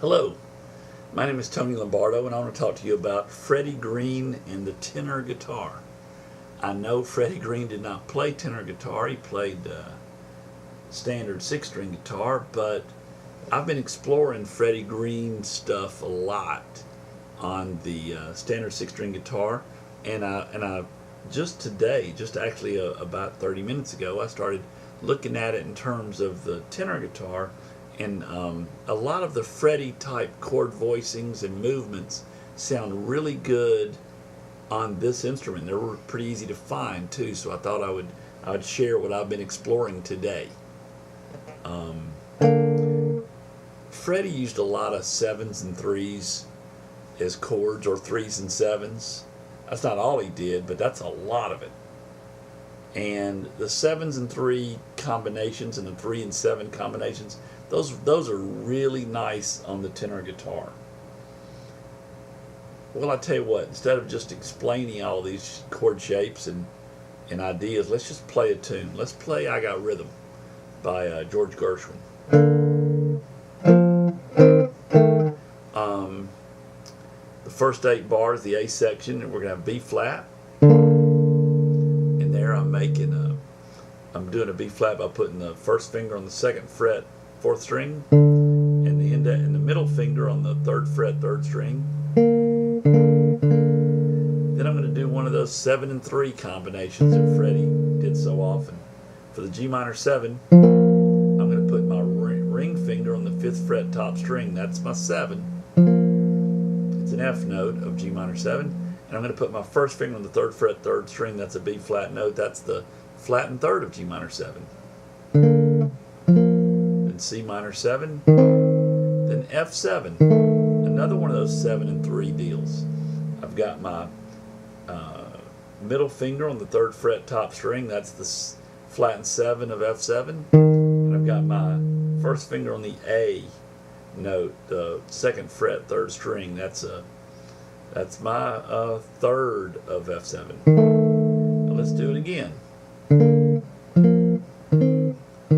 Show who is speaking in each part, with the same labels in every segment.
Speaker 1: Hello, my name is Tony Lombardo, and I want to talk to you about Freddie Green and the tenor guitar. I know Freddie Green did not play tenor guitar, he played standard 6-string guitar, but I've been exploring Freddie Green stuff a lot on the standard 6-string guitar, and I just today, about 30 minutes ago, I started looking at it in terms of the tenor guitar. And a lot of the Freddie type chord voicings and movements sound really good on this instrument. They're pretty easy to find too, so I thought I would share what I've been exploring today. Freddie used a lot of 7s and 3s as chords, or 3s and 7s. That's not all he did, but that's a lot of it. And the 7s and 3 combinations and the 3 and 7 combinations, those are really nice on the tenor guitar. Well, I tell you what, instead of just explaining all these chord shapes and ideas, let's just play a tune. Let's play I Got Rhythm by George Gershwin. The first 8 bars, the A section, and we're going to have B flat. And there I'm doing a B flat by putting the first finger on the 2nd fret, 4th string, and the middle finger on the 3rd fret, 3rd string. Then I'm going to do one of those 7 and 3 combinations that Freddie did so often. For the G minor 7, I'm going to put my ring finger on the 5th fret, top string. That's my 7. It's an F note of G minor 7. And I'm going to put my first finger on the 3rd fret, 3rd string. That's a B flat note. That's the flat and 3rd of G minor 7. Then C minor 7. Then F7. Another one of those 7 and 3 deals. I've got my middle finger on the 3rd fret, top string. That's the flat and 7 of F7. And I've got my first finger on the A note, the 2nd fret, 3rd string. That's my 3rd of F7. Now let's do it again.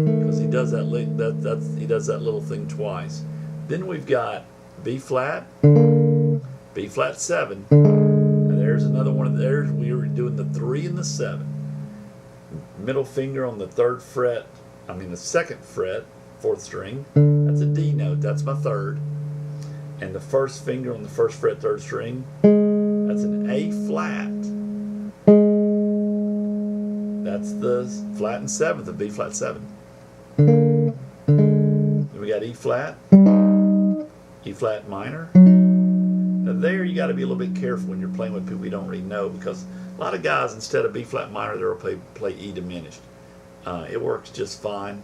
Speaker 1: Because he does that little thing twice. Then we've got B flat 7. And there's another one of theirs. We were doing the 3 and the 7. Middle finger on the 3rd fret, the 2nd fret, 4th string. That's a D note. That's my 3rd. And the first finger on the 1st fret, 3rd string, that's an A flat. That's the flat and 7th of B flat 7. Then we got E flat minor. Now there you got to be a little bit careful when you're playing with people you don't really know, because a lot of guys, instead of B flat minor, they'll play E diminished. It works just fine.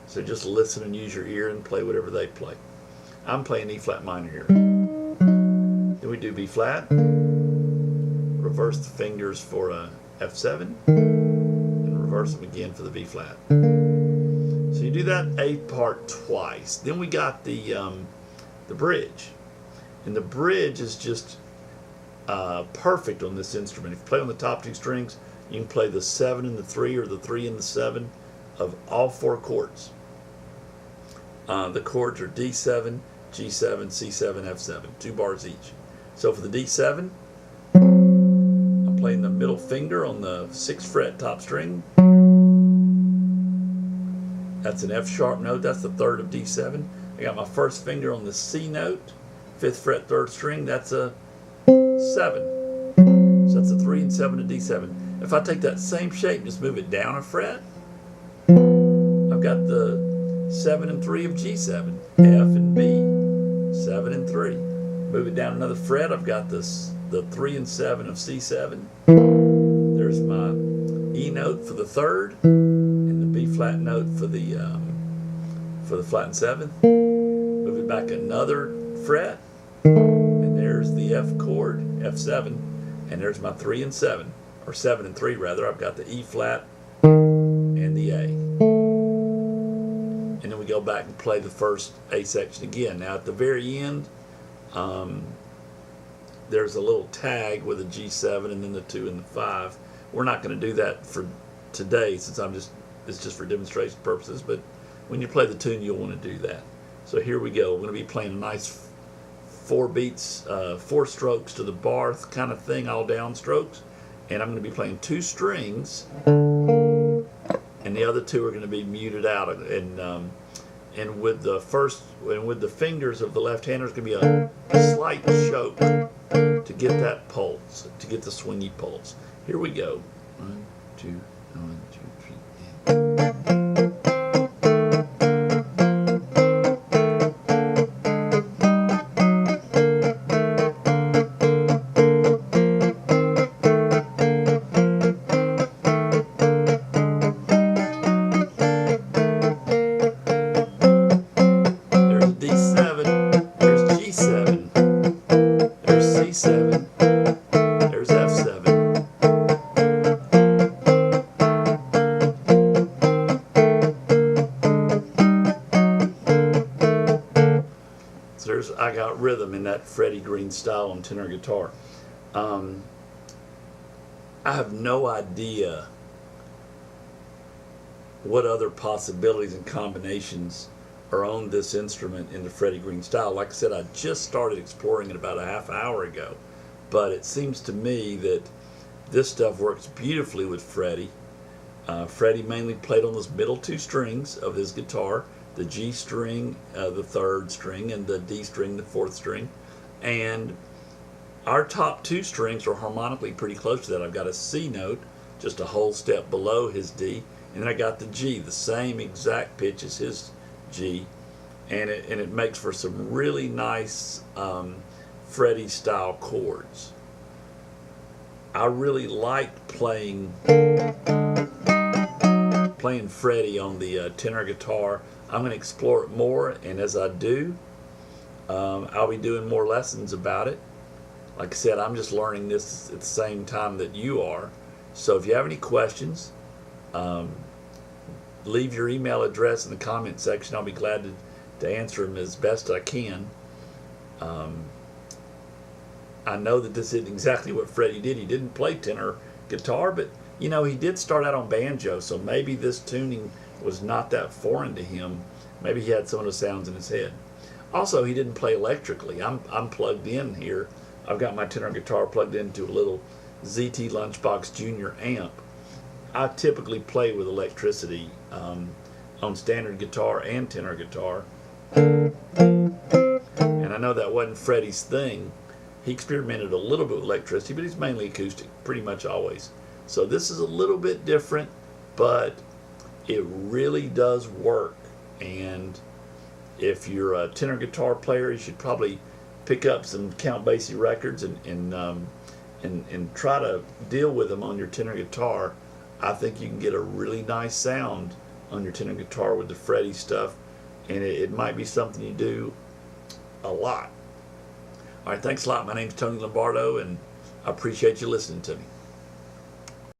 Speaker 1: So just listen and use your ear and play whatever they play. I'm playing E flat minor here. Then we do B flat, reverse the fingers for a F7, and reverse them again for the B flat. So you do that A part twice. Then we got the bridge, and the bridge is just perfect on this instrument. If you play on the top 2 strings, you can play the 7 and the 3, or the 3 and the 7 of all 4 chords. The chords are D7, G7, C7, F7, 2 bars each. So for the D7, I'm playing the middle finger on the 6th fret, top string. That's an F sharp note. That's the 3rd of D7. I got my first finger on the C note, 5th fret, 3rd string. That's a 7. So that's a 3 and 7 of D7. If I take that same shape and just move it down a fret, I've got the 7 and 3 of G7, F and B, 7 and 3. Move it down another fret, I've got the 3 and 7 of C7. There's my E note for the 3rd, and the B flat note for the flat and 7th. Move it back another fret, and there's the F chord, F7, and there's my 3 and 7, or 7 and 3 rather. I've got the E flat and the A. And then we go back and play the first A section again. Now at the very end, there's a little tag with a G7 and then the 2 and the 5. We're not going to do that for today, since it's just for demonstration purposes, but when you play the tune, you'll want to do that. So here we go. We're going to be playing a nice 4 beats, 4 strokes to the bar kind of thing, all down strokes. And I'm going to be playing 2 strings, and the other 2 are going to be muted out. And with the fingers of the left hand, there's going to be a slight choke to get that pulse, to get the swingy pulse. Here we go. 1, 2, 1, 2, 3, there's D7, there's G7, there's C7, there's F7. I got rhythm in that Freddie Green style on tenor guitar. I have no idea what other possibilities and combinations are on this instrument in the Freddie Green style. Like I said, I just started exploring it about a half hour ago, but it seems to me that this stuff works beautifully with Freddie. Freddie mainly played on those middle 2 strings of his guitar, the G string, the 3rd string, and the D string, the 4th string. And our top 2 strings are harmonically pretty close to that. I've got a C note, just a whole step below his D, and then I got the G, the same exact pitch as his G, and it makes for some really nice Freddie style chords. I really liked playing Freddie on the tenor guitar. I'm going to explore it more, and as I do, I'll be doing more lessons about it. Like I said, I'm just learning this at the same time that you are. So if you have any questions, leave your email address in the comment section. I'll be glad to answer them as best I can. I know that this isn't exactly what Freddie did. He didn't play tenor guitar, but you know, he did start out on banjo, so maybe this tuning was not that foreign to him. Maybe he had some of the sounds in his head. Also, he didn't play electrically. I'm plugged in here. I've got my tenor guitar plugged into a little ZT Lunchbox Jr amp. I typically play with electricity on standard guitar and tenor guitar. And I know that wasn't Freddie's thing. He experimented a little bit with electricity, but he's mainly acoustic, pretty much always. So this is a little bit different, but it really does work. And if you're a tenor guitar player, you should probably pick up some Count Basie records and try to deal with them on your tenor guitar. I think you can get a really nice sound on your tenor guitar with the Freddie stuff, and it might be something you do a lot. All right, thanks a lot. My name's Tony Lombardo, and I appreciate you listening to me.